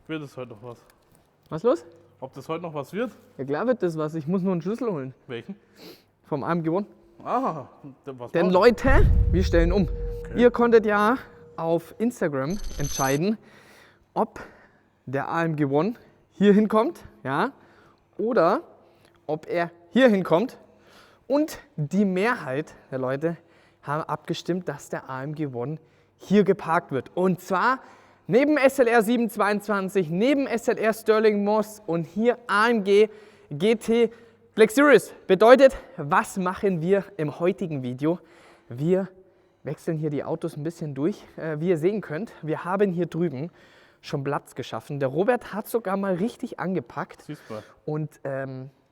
Wird es heute noch was? Was los? Ob das heute noch was wird? Ja klar wird das was. Ich muss nur einen Schlüssel holen. Welchen? Vom AMG1. Ah, was Denn war's? Leute, wir stellen um. Ihr konntet ja auf Instagram entscheiden, ob der AMG One hier hinkommt, ja, oder ob er hier hinkommt. Und die Mehrheit der Leute haben abgestimmt, dass der AMG One hier geparkt wird. Und zwar neben SLR 722, neben SLR Sterling Moss und hier AMG GT Black Series. Bedeutet, was machen wir im heutigen Video? Wir wechseln hier die Autos ein bisschen durch. Wie ihr sehen könnt, wir haben hier drüben schon Platz geschaffen. Der Robert hat sogar mal richtig angepackt. Siehst du mal. Und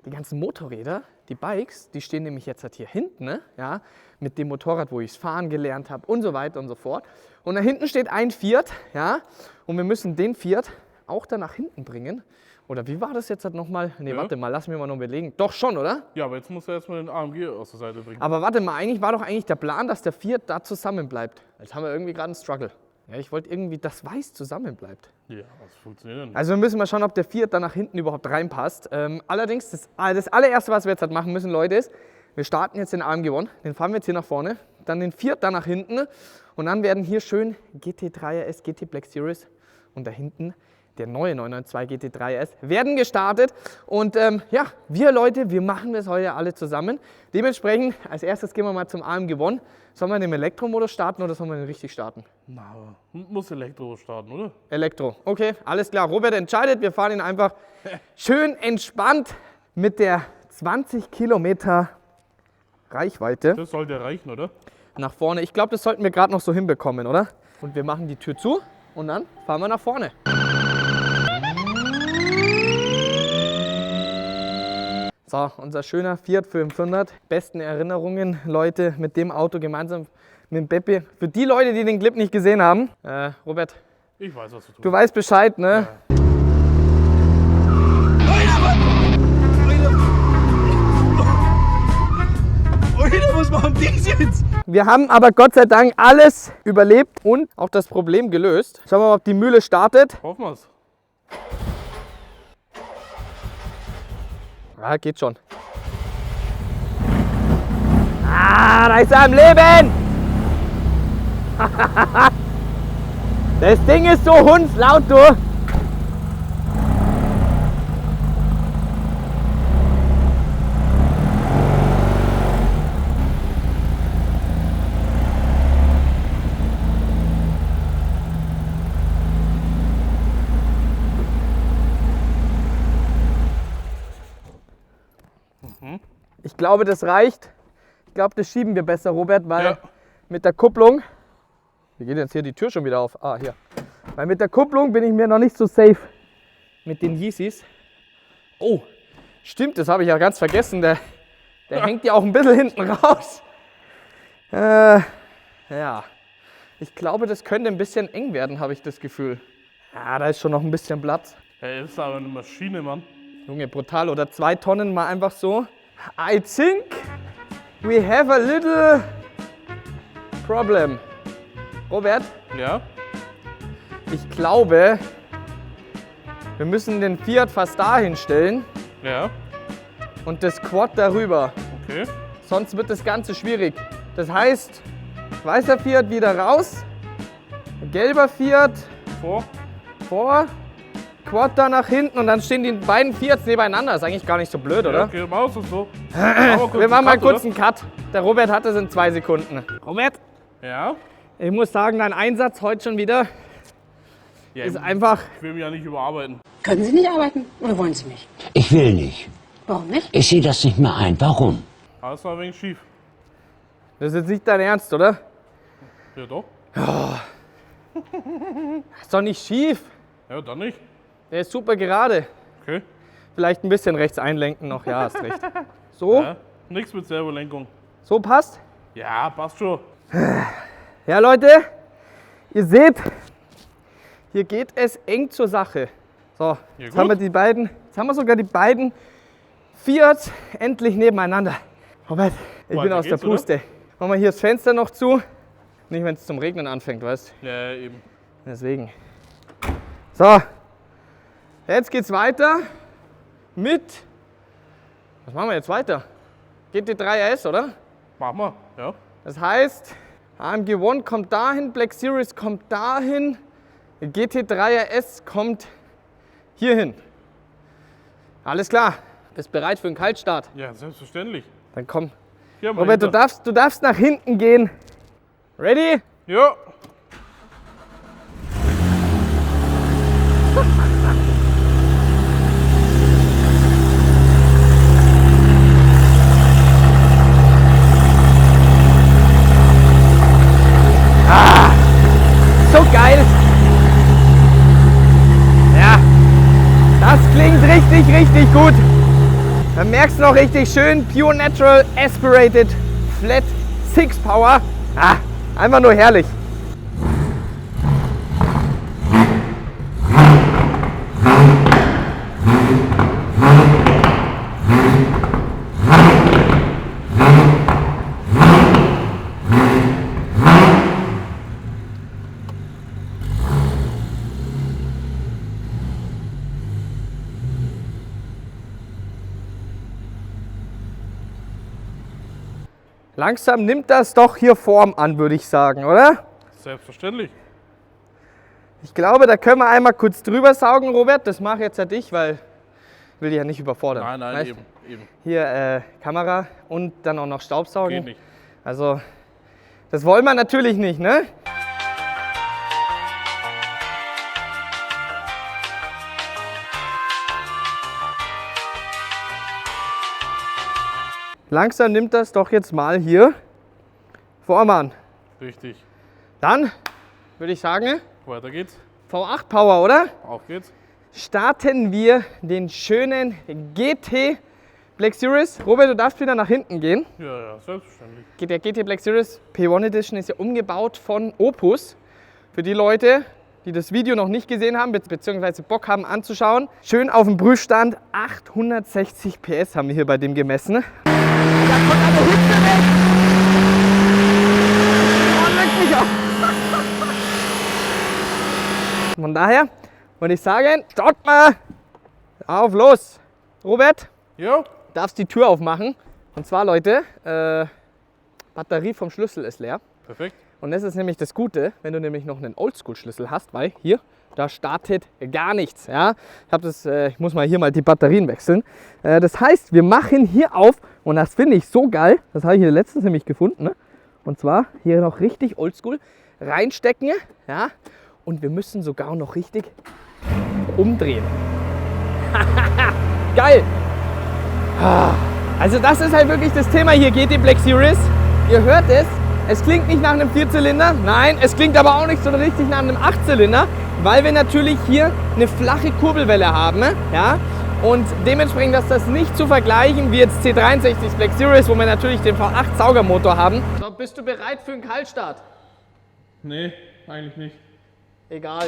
die ganzen Motorräder, die Bikes, die stehen nämlich jetzt halt hier hinten, ne? Ja, mit dem Motorrad, wo ich es fahren gelernt habe und so weiter und so fort. Und da hinten steht ein Fiat, ja, und wir müssen den Fiat auch da nach hinten bringen. Oder wie war das jetzt halt nochmal? Ne, Ja. warte mal, lass mich mal noch überlegen. Doch schon, oder? Ja, aber jetzt muss er erstmal den AMG aus der Seite bringen. Aber warte mal, eigentlich war doch eigentlich der Plan, dass der Fiat da zusammen bleibt. Jetzt haben wir irgendwie gerade einen Struggle. Ja, ich wollte irgendwie, dass Weiß zusammen bleibt. Ja, das funktioniert nicht. Also wir müssen mal schauen, ob der Fiat da nach hinten überhaupt reinpasst. Allerdings, das allererste, was wir jetzt halt machen müssen, Leute, ist, wir starten jetzt den AMG One, den fahren wir jetzt hier nach vorne, dann den Fiat da nach hinten und dann werden hier schön GT3 RS, GT Black Series und da hinten der neue 992 GT3 RS werden gestartet. Und ja, wir Leute, wir machen das heute alle zusammen. Dementsprechend, als erstes gehen wir mal zum AMG One. Sollen wir den Elektromodus starten oder sollen wir den richtig starten? Na, aber muss Elektro starten, oder? Elektro. Okay, alles klar. Robert entscheidet. Wir fahren ihn einfach schön entspannt mit der 20 Kilometer Reichweite Das sollte reichen, oder? nach vorne. Ich glaube, das sollten wir gerade noch so hinbekommen, oder? Und wir machen die Tür zu und dann fahren wir nach vorne. So, unser schöner Fiat 500. Besten Erinnerungen, Leute, mit dem Auto gemeinsam mit dem Beppe. Für die Leute, die den Clip nicht gesehen haben, Robert, Ich weiß, was du tust. du weißt Bescheid, ne? Was machen die jetzt? Wir haben aber Gott sei Dank alles überlebt und auch das Problem gelöst. Schauen wir mal, ob die Mühle startet. Hoffen wir's. Ja, geht schon. Ah, da ist er am Leben! Das Ding ist so hundslaut, du! Ich glaube, das reicht. Ich glaube, das schieben wir besser, Robert, weil Ja. mit der Kupplung. Wie geht jetzt hier die Tür schon wieder auf? Ah, hier. Weil mit der Kupplung bin ich mir noch nicht so safe mit den Yeezys. Oh, stimmt, das habe ich ja ganz vergessen. Der hängt ja auch ein bisschen hinten raus. Ja, ich glaube, das könnte ein bisschen eng werden, habe ich das Gefühl. Ja, da ist schon noch ein bisschen Platz. Er ist aber eine Maschine, Mann. Junge, brutal. Oder 2 Tonnen mal einfach so. I think we have a little problem. Robert, Ja? ich glaube, wir müssen den Fiat fast dahin stellen Ja? und das Quad darüber. Okay. Sonst wird das Ganze schwierig. Das heißt, weißer Fiat wieder raus, gelber Fiat vor, Quad da nach hinten und dann stehen die beiden Fiats nebeneinander. Ist eigentlich gar nicht so blöd, Ja, oder? okay, mach es so. Wir machen mal kurz einen Cut. Der Robert hat es in 2 Sekunden. Robert, Ja? ich muss sagen, dein Einsatz heute schon wieder Ja, ist einfach. ich will mich ja nicht überarbeiten. Können Sie nicht arbeiten oder wollen Sie nicht? Ich will nicht. Warum nicht? Ich sehe das nicht mehr ein. Warum? Alles war ein wenig schief. Das ist jetzt nicht dein Ernst, oder? Ja, doch. Ist doch nicht schief. Ja, dann nicht. Der ist super gerade. Okay. Vielleicht ein bisschen rechts einlenken noch. Ja, hast recht. So, Ja, nichts mit Servolenkung. so passt. Ja, passt schon. Ja, Leute, ihr seht, hier geht es eng zur Sache. So, jetzt gut. haben wir die beiden, jetzt haben wir sogar die beiden Fiat endlich nebeneinander. Robert, ich bin Weiter aus der geht's, oder? Puste. Machen wir hier das Fenster noch zu. Nicht, wenn es zum Regnen anfängt, weißt du? Ja, eben. Deswegen. So, Jetzt geht's weiter mit, was machen wir jetzt weiter? GT3 RS, oder? Machen wir, ja. Das heißt, AMG One kommt dahin, Black Series kommt dahin, GT3 RS kommt hierhin. Alles klar, bist bereit für einen Kaltstart? Ja, selbstverständlich. Dann komm. Geh mal Robert, hinter. du darfst nach hinten gehen. Ready? Ja. So geil. Ja, das klingt richtig, richtig gut. Dann merkst du noch richtig schön Pure Natural Aspirated Flat 6 Power. Ah, einfach nur herrlich. Langsam nimmt das doch hier Form an, würde ich sagen, oder? Selbstverständlich. Ich glaube, da können wir einmal kurz drüber saugen, Robert. Das mache jetzt ja dich, weil ich will dich ja nicht überfordern. Nein, nein, Weißt? eben. Hier Kamera und dann auch noch Staubsaugen. Geht nicht. Also, das wollen wir natürlich nicht, ne? Langsam nimmt das doch jetzt mal hier Form an. Richtig. Dann würde ich sagen, Weiter geht's. V8 Power, oder? Auf geht's. Starten wir den schönen GT Black Series. Robert, du darfst wieder nach hinten gehen. Ja, selbstverständlich. Der GT Black Series P1 Edition ist ja umgebaut von Opus. Für die Leute, die das Video noch nicht gesehen haben, beziehungsweise Bock haben anzuschauen. Schön auf dem Prüfstand, 860 PS haben wir hier bei dem gemessen. Da kommt eine Hüpfe weg! Oh, leck mich auf! Von daher würde ich sagen, start mal! Auf, los! Robert, Ja. darfst die Tür aufmachen. Und zwar, Leute, Batterie vom Schlüssel ist leer. Perfekt. Und das ist nämlich das Gute, wenn du nämlich noch einen Oldschool-Schlüssel hast, weil hier, da startet gar nichts. Ja? Ich muss mal hier mal die Batterien wechseln. Das heißt, wir machen hier auf, und das finde ich so geil, das habe ich hier letztens nämlich gefunden, ne? Und zwar hier noch richtig Oldschool reinstecken, ja? Und wir müssen sogar noch richtig umdrehen. Geil! Also das ist halt wirklich das Thema hier, GT Black Series. Ihr hört es klingt nicht nach einem Vierzylinder, nein, es klingt aber auch nicht so richtig nach einem Achtzylinder, weil wir natürlich hier eine flache Kurbelwelle haben, ja? Und dementsprechend ist das nicht zu vergleichen wie jetzt C63 Black Series, wo wir natürlich den V8 Saugermotor haben. So, bist du bereit für einen Kaltstart? Nee, eigentlich nicht. Egal.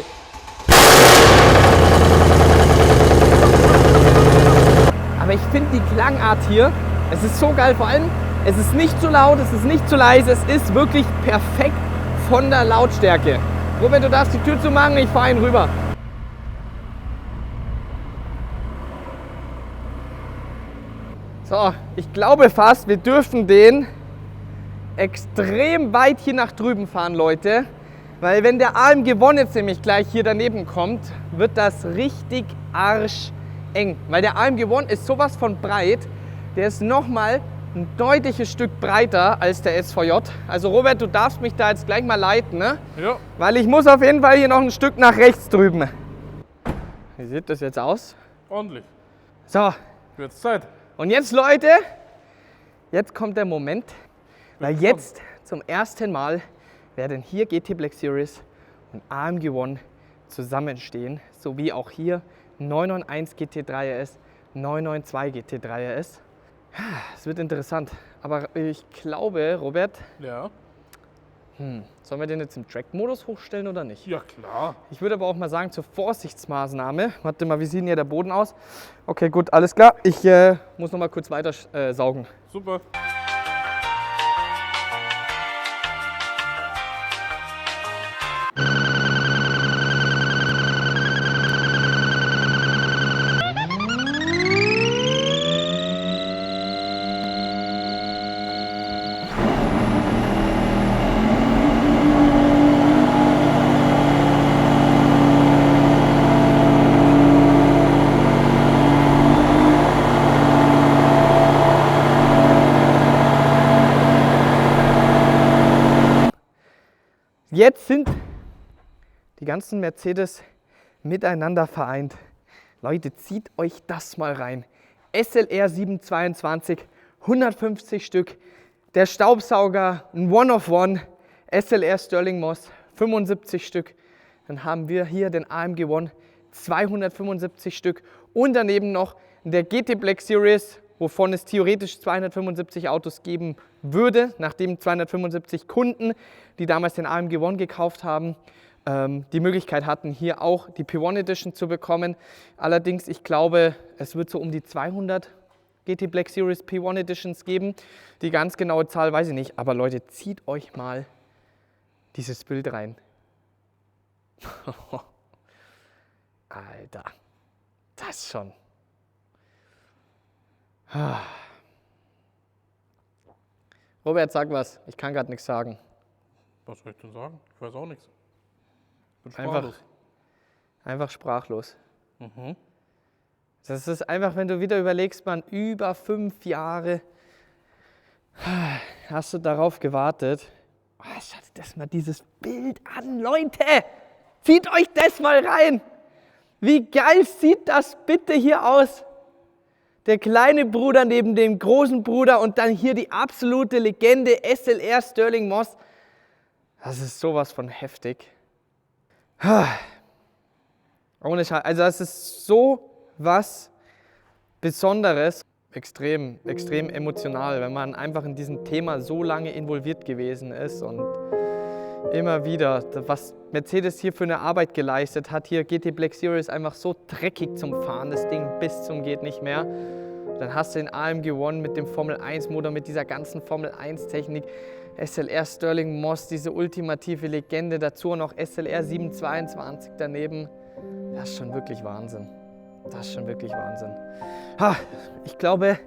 Aber ich finde die Klangart hier, es ist so geil, vor allem, es ist nicht zu laut, es ist nicht zu leise, es ist wirklich perfekt von der Lautstärke. Robert, du darfst die Tür zumachen, ich fahre ihn rüber. So, ich glaube fast, wir dürfen den extrem weit hier nach drüben fahren, Leute. Weil wenn der AMG One jetzt nämlich gleich hier daneben kommt, wird das richtig arscheng. Weil der AMG One ist sowas von breit, der ist nochmal ein deutliches Stück breiter als der SVJ. Also Robert, du darfst mich da jetzt gleich mal leiten, ne? Ja. Weil ich muss auf jeden Fall hier noch ein Stück nach rechts drüben. Wie sieht das jetzt aus? Ordentlich. So, Wird's Zeit. und jetzt Leute, jetzt kommt der Moment, weil jetzt zum ersten Mal werden hier GT Black Series und AMG One zusammenstehen, sowie auch hier 991 GT3 RS, 992 GT3 RS. Es wird interessant, aber ich glaube, Robert, Ja. sollen wir den jetzt im Track-Modus hochstellen oder nicht? Ja, klar. Ich würde aber auch mal sagen, zur Vorsichtsmaßnahme. Warte mal, wie sieht denn hier der Boden aus? Okay, gut, alles klar. Ich muss noch mal kurz weiter saugen. Super. jetzt sind die ganzen Mercedes miteinander vereint. Leute, zieht euch das mal rein. SLR 722, 150 Stück. Der Staubsauger, ein One-of-One, SLR Sterling Moss, 75 Stück. Dann haben wir hier den AMG One, 275 Stück. Und daneben noch der GT Black Series, wovon es theoretisch 275 Autos geben würde, nachdem 275 Kunden, die damals den AMG One gekauft haben, die Möglichkeit hatten, hier auch die P1 Edition zu bekommen. Allerdings, ich glaube, es wird so um die 200 GT Black Series P1 Editions geben. Die ganz genaue Zahl weiß ich nicht. Aber Leute, zieht euch mal dieses Bild rein. Alter, das schon. Robert, sag was. Ich kann gerade nichts sagen. Was soll ich denn sagen? Ich weiß auch nichts. Bin Einfach, sprachlos. einfach sprachlos. Das ist einfach, wenn du wieder überlegst, man, über 5 Jahre hast du darauf gewartet. Oh, schaut das mal dieses Bild an, Leute! Zieht euch das mal rein! Wie geil sieht das bitte hier aus? Der kleine Bruder neben dem großen Bruder und dann hier die absolute Legende SLR Sterling Moss. Das ist sowas von heftig. Ohne Scheiß. Also das ist so was Besonderes. Extrem, extrem emotional, wenn man einfach in diesem Thema so lange involviert gewesen ist und immer wieder, was Mercedes hier für eine Arbeit geleistet hat. Hier GT Black Series einfach so dreckig zum Fahren, das Ding bis zum geht nicht mehr. Dann hast du den AMG One mit dem Formel 1 Motor, mit dieser ganzen Formel 1 Technik. SLR Sterling Moss, diese ultimative Legende, dazu noch SLR 722 daneben. Das ist schon wirklich Wahnsinn. Das ist schon wirklich Wahnsinn. Ich glaube,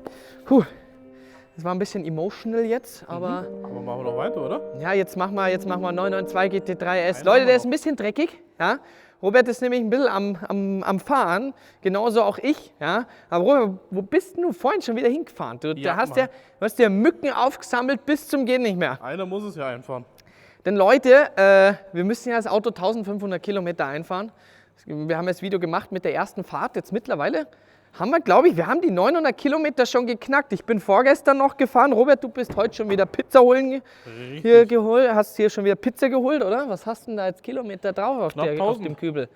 das war ein bisschen emotional jetzt, aber Aber machen wir noch weiter, oder? ja, jetzt machen wir 992 GT3S. Leute, der ist ein bisschen dreckig. Ja? Robert ist nämlich ein bisschen am Fahren, genauso auch ich. Ja? Aber Robert, wo bist denn du vorhin schon wieder hingefahren? Du hast ja Mücken aufgesammelt bis zum Gehen nicht mehr. Einer muss es ja einfahren. Denn Leute, wir müssen ja das Auto 1500 Kilometer einfahren. Wir haben das Video gemacht mit der ersten Fahrt. Jetzt mittlerweile haben wir, glaube ich, wir haben die 900 Kilometer schon geknackt. Ich bin vorgestern noch gefahren. Robert, du bist heute schon wieder Pizza holen hier geholt. Hast hier schon wieder Pizza geholt, oder? Was hast du denn da als Kilometer drauf auf dem Kübel?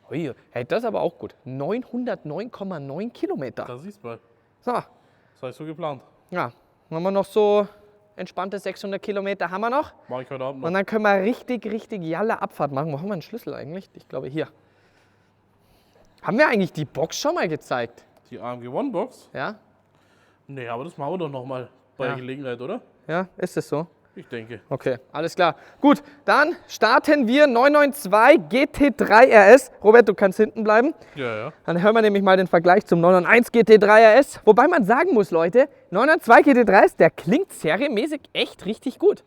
Ui, hey, das ist aber auch gut. 909,9 Kilometer. Da siehst du mal. So, Das habe ich so geplant. ja, haben wir noch so entspannte 600 Kilometer haben wir noch. Mach ich heute Abend noch. Und dann können wir richtig jalle Abfahrt machen. Wo haben wir einen Schlüssel eigentlich? Ich glaube hier. Haben wir eigentlich die Box schon mal gezeigt? Die AMG One Box? Ja? Nee, aber das machen wir doch nochmal bei Ja. Gelegenheit, oder? Ja, ist es so? Ich denke. Okay, alles klar. Gut, dann starten wir 992 GT3 RS. Robert, du kannst hinten bleiben. Ja. Dann hören wir nämlich mal den Vergleich zum 991 GT3 RS. Wobei man sagen muss, Leute, 992 GT3 RS, der klingt serienmäßig echt richtig gut.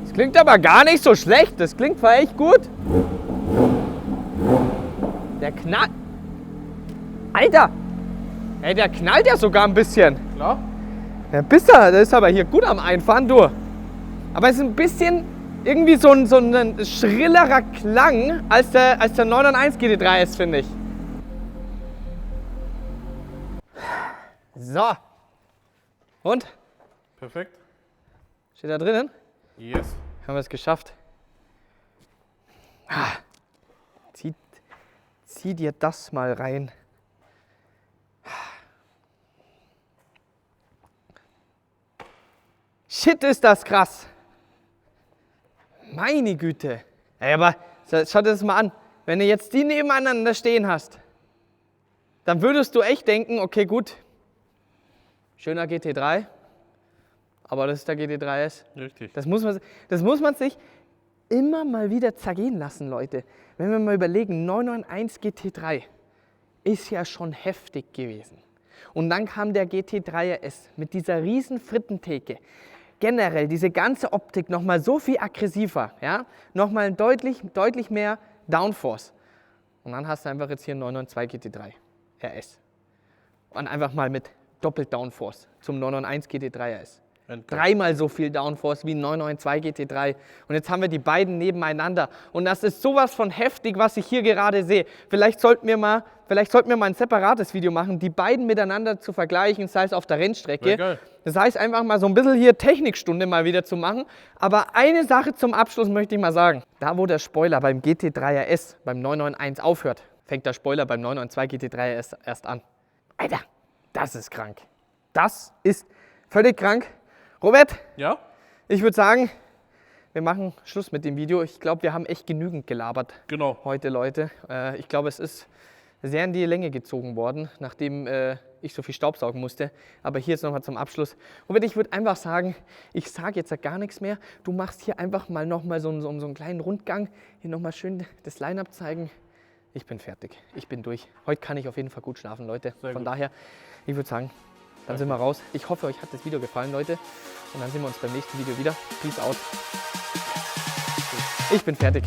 Das klingt aber gar nicht so schlecht. Das klingt zwar echt gut. Der knallt. Alter! Ey, der knallt ja sogar ein bisschen. Klar? Der Bisser, der ist aber hier gut am Einfahren, du. Aber es ist ein bisschen irgendwie so ein schrillerer Klang als der 991 GT3 ist, finde ich. So. Und? Perfekt. Steht da drinnen? Yes. Haben wir es geschafft. Zieh dir das mal rein. Shit, ist das krass. Meine Güte. Ey, aber schau dir das mal an. Wenn du jetzt die nebeneinander stehen hast, dann würdest du echt denken, okay, gut, schöner GT3, aber das ist der GT3S. Richtig. Das muss man sich immer mal wieder zergehen lassen, Leute. Wenn wir mal überlegen, 991 GT3 ist ja schon heftig gewesen. Und dann kam der GT3 RS mit dieser riesen Frittentheke. Generell diese ganze Optik nochmal so viel aggressiver, ja? Nochmal deutlich mehr Downforce. Und dann hast du einfach jetzt hier einen 992 GT3. RS. Und einfach mal mit doppelt Downforce zum 991 GT3 RS. Endgeil. 3-mal so viel Downforce wie ein 992 GT3. Und jetzt haben wir die beiden nebeneinander. Und das ist sowas von heftig, was ich hier gerade sehe. Vielleicht sollten wir mal ein separates Video machen, die beiden miteinander zu vergleichen, sei es auf der Rennstrecke. Wäre geil. Das heißt, einfach mal so ein bisschen hier Technikstunde mal wieder zu machen. Aber eine Sache zum Abschluss möchte ich mal sagen. Da, wo der Spoiler beim GT3 RS, beim 991 aufhört, fängt der Spoiler beim 992 GT3 RS erst an. Alter, das ist krank. Das ist völlig krank. Robert, Ja? ich würde sagen, wir machen Schluss mit dem Video. Ich glaube, wir haben echt genügend gelabert Genau. heute, Leute. Ich glaube, es ist sehr in die Länge gezogen worden, nachdem ich so viel Staubsaugen musste. Aber hier jetzt nochmal zum Abschluss. Robert, ich würde einfach sagen, ich sage jetzt ja gar nichts mehr. Du machst hier einfach mal nochmal so einen kleinen Rundgang. Hier nochmal schön das Line-Up zeigen. Ich bin fertig. Ich bin durch. Heute kann ich auf jeden Fall gut schlafen, Leute. Sehr Von gut. daher, ich würde sagen, dann sind wir raus. Ich hoffe, euch hat das Video gefallen, Leute. Und dann sehen wir uns beim nächsten Video wieder. Peace out. Ich bin fertig.